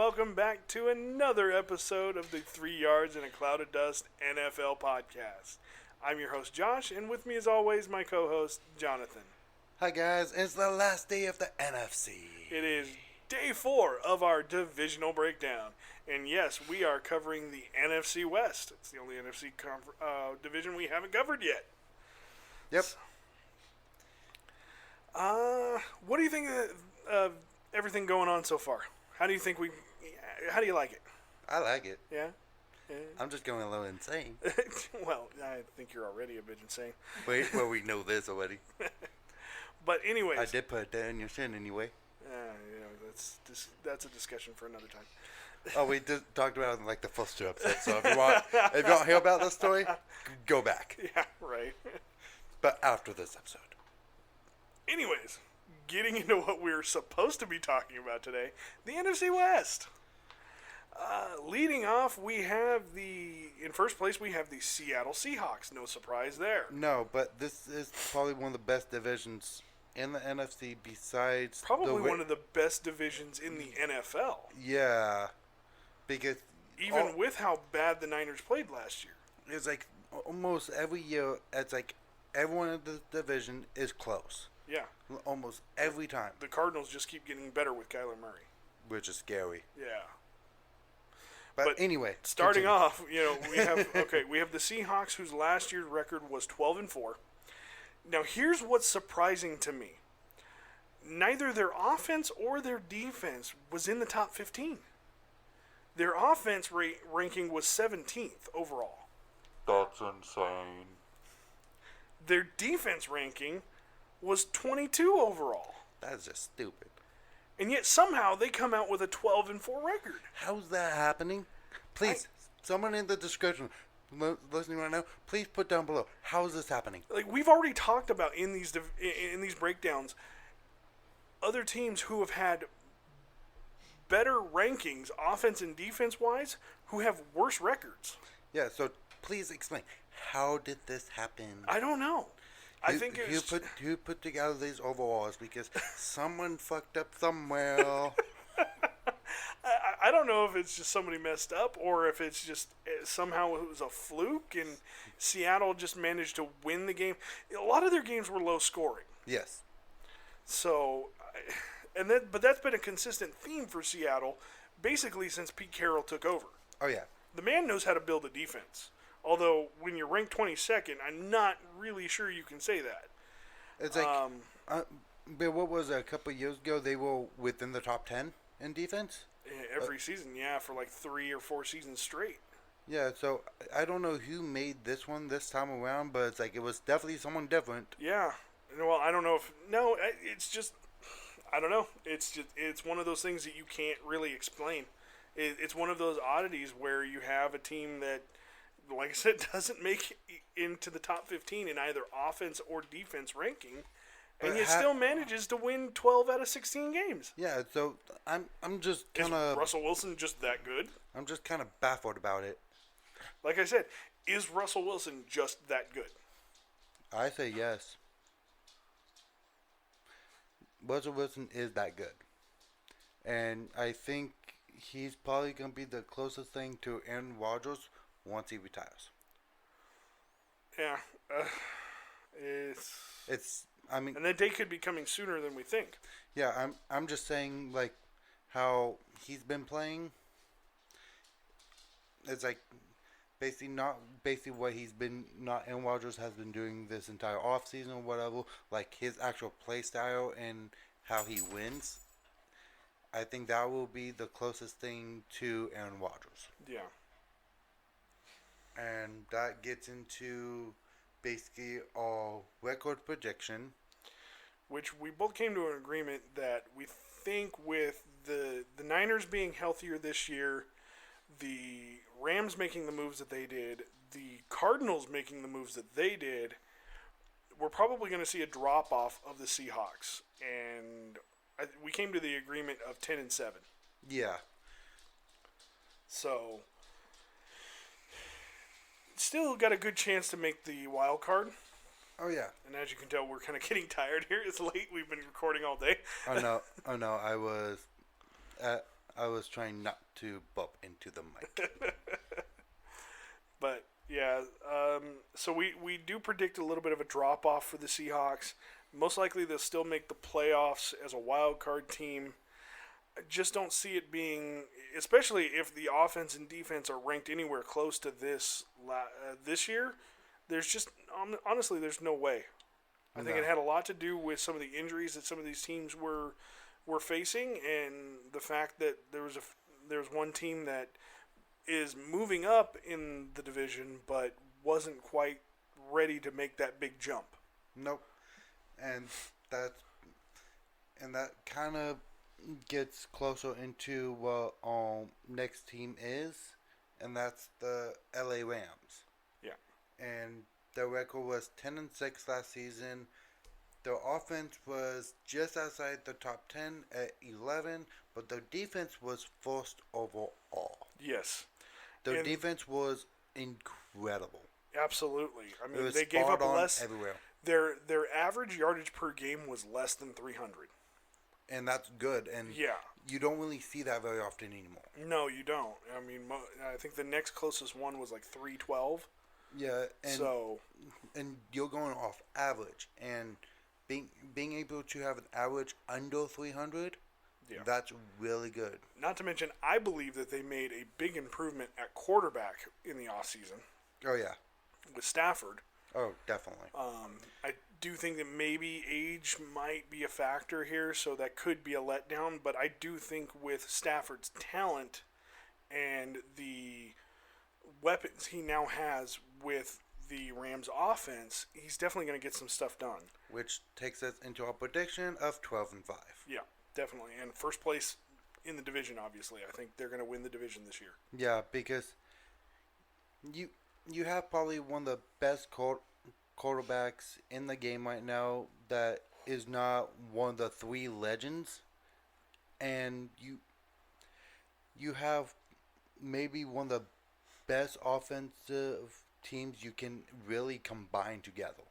welcome back to another episode of the 3 Yards in a Cloud of Dust NFL podcast. I'm your host, Josh, and with me as always, my co-host, Jonathan. Hi guys, it's the last day of the NFC. It is day 4 of our divisional breakdown. And yes, we are covering the NFC West. It's the only NFC division we haven't covered yet. Yep. What do you think of everything going on so far? How do you like it? I like it. Yeah? I'm just going a little insane. Well, I think you're already a bit insane. Wait, well, we know this already. But anyways. I did put that in your sin anyway. That's a discussion for another time. Oh, we just talked about it in like the first 2 episodes, so if you want to hear about this story, go back. Yeah, right. But after this episode. Anyways, getting into what we're supposed to be talking about today, the NFC West. Leading off, in first place, we have the Seattle Seahawks. No surprise there. No, but this is probably one of the best divisions in the NFC besides... Probably one of the best divisions in the NFL. Yeah, because... Even with how bad the Niners played last year. It's like almost every year, it's like everyone in the division is close. Yeah. Almost every time. The Cardinals just keep getting better with Kyler Murray. Which is scary. Yeah. But anyway. Starting off, we have the Seahawks, whose last year's record was 12-4. Now, here's what's surprising to me. Neither their offense or their defense was in the top 15. Their offense ranking was 17th overall. That's insane. Their defense ranking was 22 overall. That's just stupid. And yet somehow they come out with a 12-4 record. How's that happening? Please, someone in the description listening right now, please put down below. How is this happening? Like we've already talked about in these breakdowns, other teams who have had better rankings, offense and defense wise, who have worse records. Yeah, so please explain. How did this happen? I don't know. Who put together these overalls? Because someone fucked up somewhere. I don't know if it's just somebody messed up or if it's just somehow it was a fluke and Seattle just managed to win the game. A lot of their games were low scoring. Yes. So, but that's been a consistent theme for Seattle basically since Pete Carroll took over. Oh, yeah. The man knows how to build a defense. Although, when you're ranked 22nd, I'm not really sure you can say that. It's like, but what was it, a couple of years ago, they were within the top 10 in defense? Every season, yeah, for like 3 or 4 seasons straight. Yeah, so I don't know who made this one this time around, but it's like it was definitely someone different. Yeah. Well, I don't know if... No, it's just... I don't know. It's one of those things that you can't really explain. It's one of those oddities where you have a team that, like I said, doesn't make into the top 15 in either offense or defense ranking, and yet still manages to win 12 out of 16 games. Yeah, so I'm just kind of... Is Russell Wilson just that good? I'm just kind of baffled about it. Like I said, is Russell Wilson just that good? I say yes. Russell Wilson is that good. And I think he's probably going to be the closest thing to Aaron Rodgers once he retires. Yeah. And that day could be coming sooner than we think. Yeah, I'm just saying, like, how he's been playing. It's like basically what Aaron Rodgers has been doing this entire offseason or whatever, like his actual play style and how he wins. I think that will be the closest thing to Aaron Rodgers. Yeah. And that gets into basically our record prediction. Which we both came to an agreement that we think with the Niners being healthier this year, the Rams making the moves that they did, the Cardinals making the moves that they did, we're probably going to see a drop-off of the Seahawks. And we came to the agreement of 10-7. Yeah. So, still got a good chance to make the wild card. Oh, yeah. And as you can tell, we're kind of getting tired here. It's late. We've been recording all day. Oh, no. I I was trying not to bump into the mic. But yeah, so we do predict a little bit of a drop off for the Seahawks. Most likely they'll still make the playoffs as a wild card team. I just don't see it being, especially if the offense and defense are ranked anywhere close to this year. There's just honestly, there's no way. I think it had a lot to do with some of the injuries that some of these teams were facing, and the fact that there's one team that is moving up in the division, but wasn't quite ready to make that big jump. Nope, and that kind of gets closer into what next team is, and that's the LA Rams. Yeah, and their record was 10-6 last season. Their offense was just outside the top 10 at 11, but their defense was first overall. Yes. Their defense was incredible. Absolutely. I mean, they gave up less. Everywhere. Their average yardage per game was less than 300. And that's good. And yeah, you don't really see that very often anymore. No, you don't. I mean, I think the next closest one was like 312. Yeah, and so and you're going off average, and being able to have an average under 300. Yeah. That's really good. Not to mention, I believe that they made a big improvement at quarterback in the offseason. Oh, yeah. With Stafford. Oh, definitely. I do think that maybe age might be a factor here, so that could be a letdown. But I do think with Stafford's talent and the weapons he now has with the Rams offense, he's definitely going to get some stuff done. Which takes us into our prediction of 12-5. Yeah. Definitely, and first place in the division. Obviously, I think they're going to win the division this year. Yeah, because you have probably one of the best quarterbacks in the game right now that is not one of the three legends, and you have maybe one of the best offensive teams you can really combine together.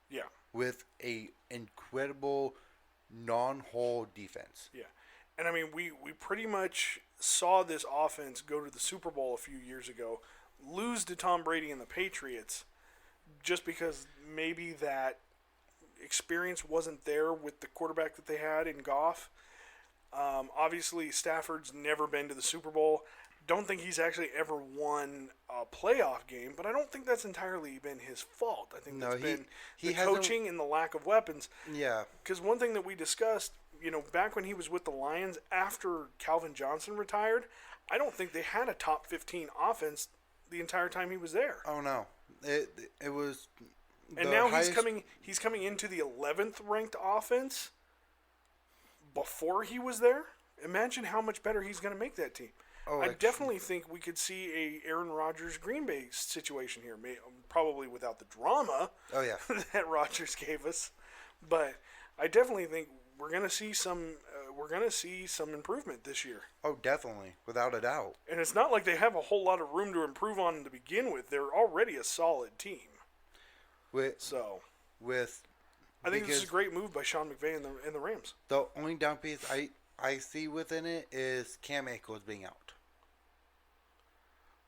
Yeah, with a incredible non-hole defense. Yeah. And I mean, we pretty much saw this offense go to the Super Bowl a few years ago, lose to Tom Brady and the Patriots, just because maybe that experience wasn't there with the quarterback that they had in Goff. Obviously, Stafford's never been to the Super Bowl. Don't think he's actually ever won a playoff game, but I don't think that's entirely been his fault. I think that's been the coaching and the lack of weapons. Yeah. Because one thing that we discussed, back when he was with the Lions after Calvin Johnson retired, I don't think they had a top 15 offense the entire time he was there. Oh no, it was. And now he's coming into the 11th ranked offense. Before he was there, imagine how much better he's going to make that team. Oh, I definitely think we could see a Aaron Rodgers Green Bay situation here, probably without the drama. Oh yeah, that Rodgers gave us, but I definitely think we're gonna see some improvement this year. Oh, definitely, without a doubt. And it's not like they have a whole lot of room to improve on to begin with. They're already a solid team. I think this is a great move by Sean McVay and the Rams. The only down piece I see within it is Cam Akers being out.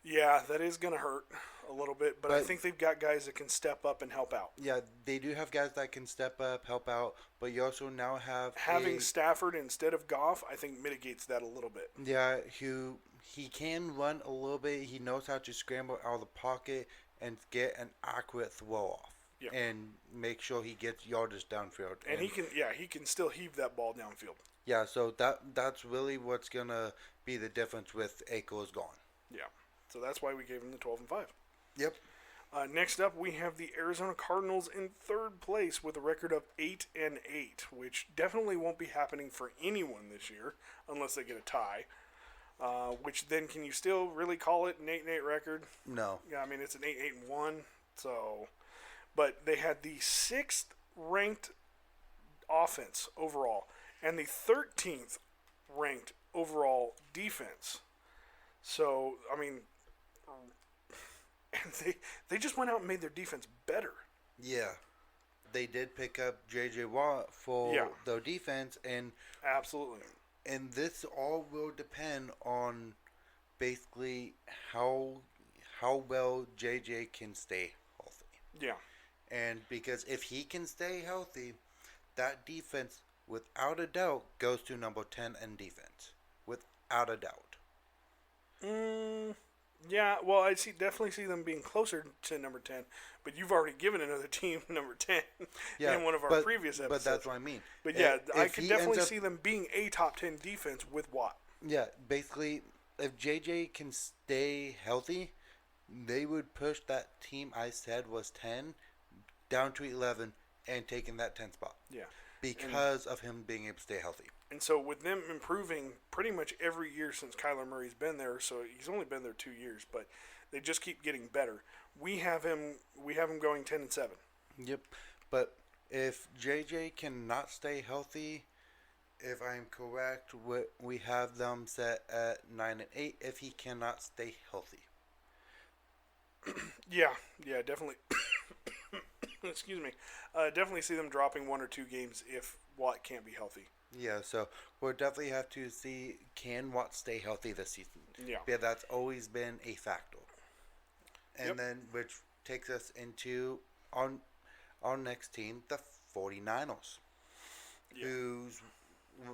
Yeah, that is going to hurt a little bit, but I think they've got guys that can step up and help out. Yeah, they do have guys that can step up, help out, but you also now have having Stafford instead of Goff, I think mitigates that a little bit. Yeah, he can run a little bit. He knows how to scramble out of the pocket and get an accurate throw off. Yeah. And make sure he gets yardage downfield. And he can still heave that ball downfield. Yeah, so that's really what's gonna be the difference with Akers gone. Yeah. So that's why we gave him the 12-5. Yep. Next up, we have the Arizona Cardinals in third place with a record of 8-8, which definitely won't be happening for anyone this year unless they get a tie. Which then, can you still really call it an 8-8 record? No. Yeah, I mean it's an 8-8-1. So, but they had the 6th ranked offense overall and the 13th ranked overall defense. So, I mean, and they just went out and made their defense better. Yeah. They did pick up J.J. Watt for their defense. And absolutely. and this all will depend on basically how well JJ can stay healthy. Yeah. And because if he can stay healthy, that defense, without a doubt, goes to number 10 in defense. Without a doubt. Yeah, well, definitely see them being closer to number 10, but you've already given another team number 10 in one of our previous episodes. But that's what I mean. But yeah, I could definitely see them being a top 10 defense with Watt. Yeah, basically, if JJ can stay healthy, they would push that team I said was 10 down to 11 and taking that 10 spot. Yeah. Because of him being able to stay healthy. And so with them improving pretty much every year since Kyler Murray's been there, so he's only been there 2 years, but they just keep getting better. We have him going 10-7. Yep. But if JJ cannot stay healthy, if I'm correct, we have them set at 9-8 if he cannot stay healthy. Yeah, definitely. Excuse me. Definitely see them dropping 1 or 2 games if Watt can't be healthy. Yeah, so we'll definitely have to see, can Watt stay healthy this season? Yeah. Yeah, that's always been a factor. And then, which takes us into our next team, the 49ers, whose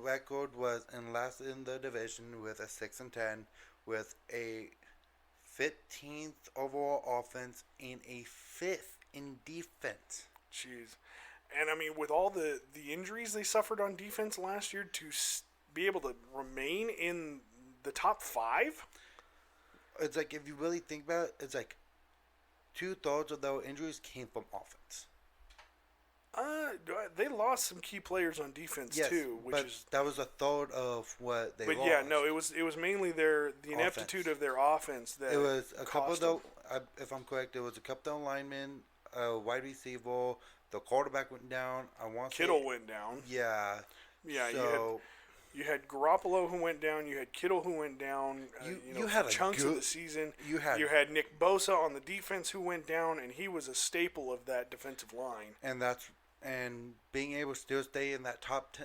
record was in last in the division with a 6-10, with a 15th overall offense and a 5th in defense. Jeez. And I mean, with all the injuries they suffered on defense last year, to be able to remain in the top 5? It's like, if you really think about it, it's like 2/3 of those injuries came from offense. They lost some key players on defense too, that was a third of what they lost. But yeah, no, it was mainly the ineptitude of their offense that it was a couple of them. If I'm correct, it was a couple of linemen, a wide receiver, the quarterback went down. Kittle went down. Yeah. Yeah. So, you had Garoppolo who went down. You had Kittle who went down. You had chunks of the season. You had Nick Bosa on the defense who went down, and he was a staple of that defensive line. And being able to still stay in that top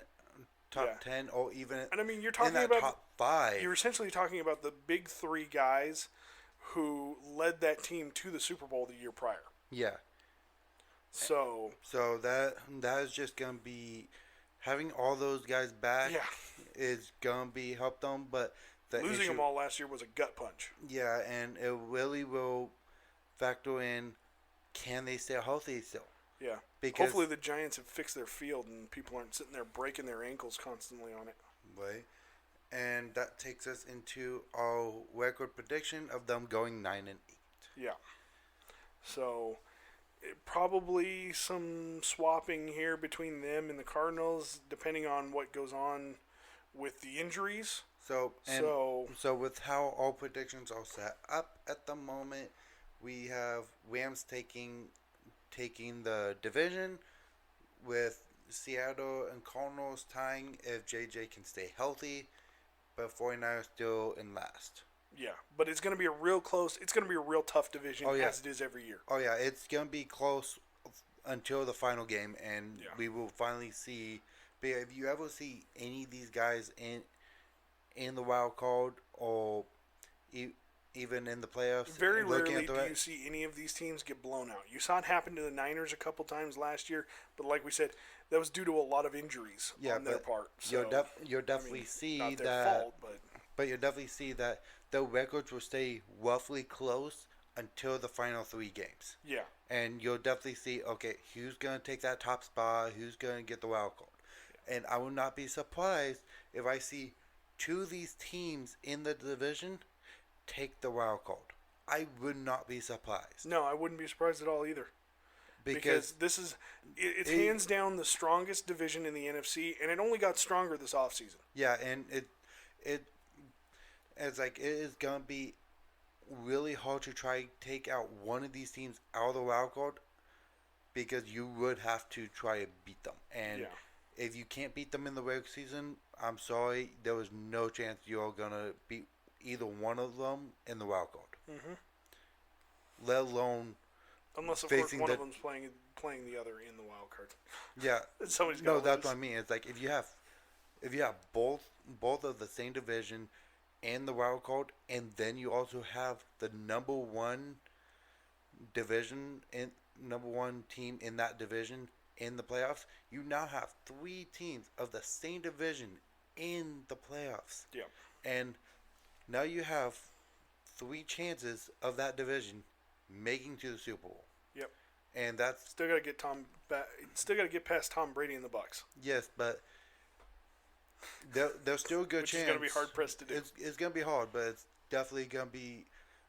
10, or even and I mean, you're talking in that about top 5. You're essentially talking about the big 3 guys who led that team to the Super Bowl the year prior. Yeah. So that is just gonna be having all those guys back. Yeah. Is gonna be help them, but losing them all last year was a gut punch. Yeah, and it really will factor in, can they stay healthy still? Yeah. Because hopefully the Giants have fixed their field and people aren't sitting there breaking their ankles constantly on it. Right. And that takes us into our record prediction of them going 9-8. Yeah. So probably some swapping here between them and the Cardinals, depending on what goes on with the injuries. So with how all predictions are set up at the moment, we have Rams taking the division, with Seattle and Cardinals tying if JJ can stay healthy, but 49ers still in last. Yeah, but it's going to be a real close. It's going to be a real tough division, as it is every year. Oh yeah, it's going to be close until the final game, and we will finally see. But if you ever see any of these guys in the wild card or even in the playoffs, very rarely do you see any of these teams get blown out. You saw it happen to the Niners a couple times last year, but like we said, that was due to a lot of injuries on their part. So, you'll definitely see not their that. Fault, but you'll definitely see that the records will stay roughly close until the final 3 games. Yeah. And you'll definitely see, okay, who's going to take that top spot, who's going to get the wild card. Yeah. And I will not be surprised if I see 2 of these teams in the division take the wild card. I would not be surprised. No, I wouldn't be surprised at all either. Because this is it's hands down the strongest division in the NFC, and it only got stronger this offseason. Yeah, and it's like it is gonna be really hard to try to take out one of these teams out of the wild card, because you would have to try to beat them. And if you can't beat them in the regular season, I'm sorry, there was no chance you're gonna beat either one of them in the wild card. Mm-hmm. Let alone, unless of course one of them's playing the other in the wild card. Yeah. Somebody's no, that's what I mean. It's like if you have if you have both of the same division and the wild card, and then you also have the number one division and number one team in that division in the playoffs, you now have three teams of the same division in the playoffs. Yeah. And now you have three chances of that division making to the Super Bowl. Yep. And that's still got to get Still got to get past Tom Brady and the Bucs. yes, but there's still a good Which chance. is going to be hard pressed to do. It's going to be hard, but it's definitely going to be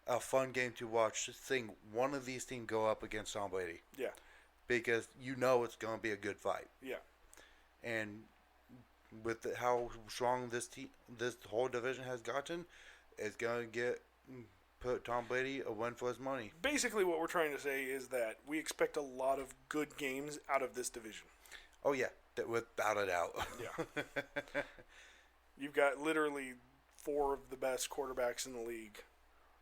a fun game to watch. Seeing one of these teams go up against Tom Brady. Yeah. Because you know it's going to be a good fight. Yeah. And with how strong this whole division has gotten, it's going to put Tom Brady a win for his money. Basically, what we're trying to say is that we expect a lot of good games out of this division. Oh yeah, without a doubt. Yeah. You've got literally 4 of the best quarterbacks in the league.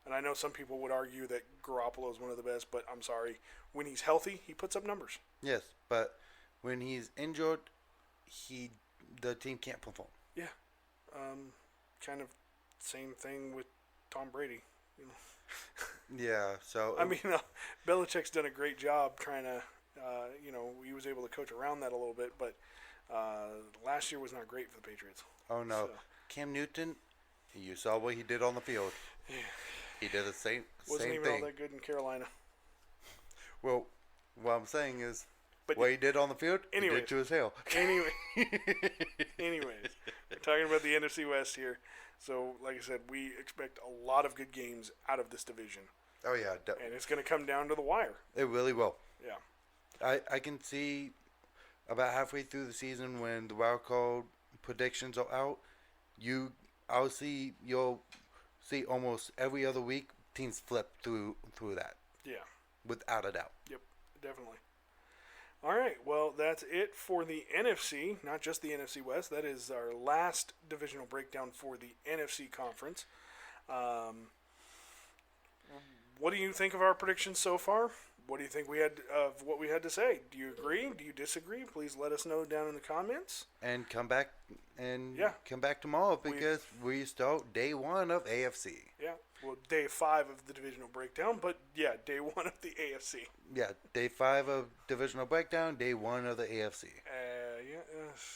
And I know some people would argue that Garoppolo is one of the best, but I'm sorry. When he's healthy, he puts up numbers. Yes, but when he's injured, the team can't perform. Yeah. Kind of same thing with Tom Brady. You know. Yeah, so I mean, Belichick's done a great job trying to, he was able to coach around that a little bit, but last year was not great for the Patriots. oh no, So. Cam Newton, you saw what he did on the field. Yeah. He did the same Wasn't same even thing. all that good in Carolina. Well, what I'm saying is, But what he did on the field, he anyways. did to his tail. Anyways, we're talking about the NFC West here. So, like I said, we expect a lot of good games out of this division. Oh yeah, And it's going to come down to the wire. it really will. Yeah. I can see about halfway through the season when the wild card predictions are out, you'll see almost every other week teams flip through that Yeah. without a doubt. Yep. Definitely. All right. Well, that's it for the NFC, not just the NFC West. That is our last divisional breakdown for the NFC conference. What do you think of our predictions so far? What do you think of what we had to say? Do you agree? Do you disagree? Please let us know down in the comments. And come back tomorrow because we start day 1 of AFC. Yeah. Well, day 5 of the divisional breakdown, but yeah, day 1 of the AFC. Yeah, day 5 of divisional breakdown, day 1 of the AFC.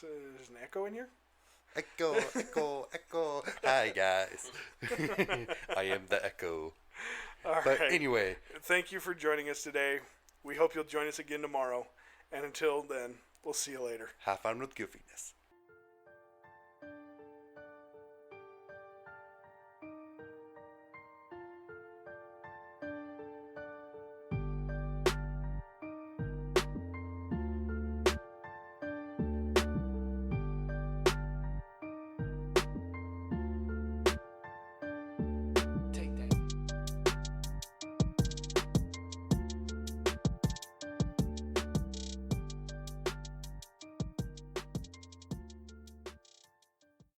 There's an echo in here. Echo, echo, echo. Hi guys, I am the echo. All But right. anyway, Thank you for joining us today. We hope you'll join us again tomorrow. And until then, we'll see you later. have fun with goofiness.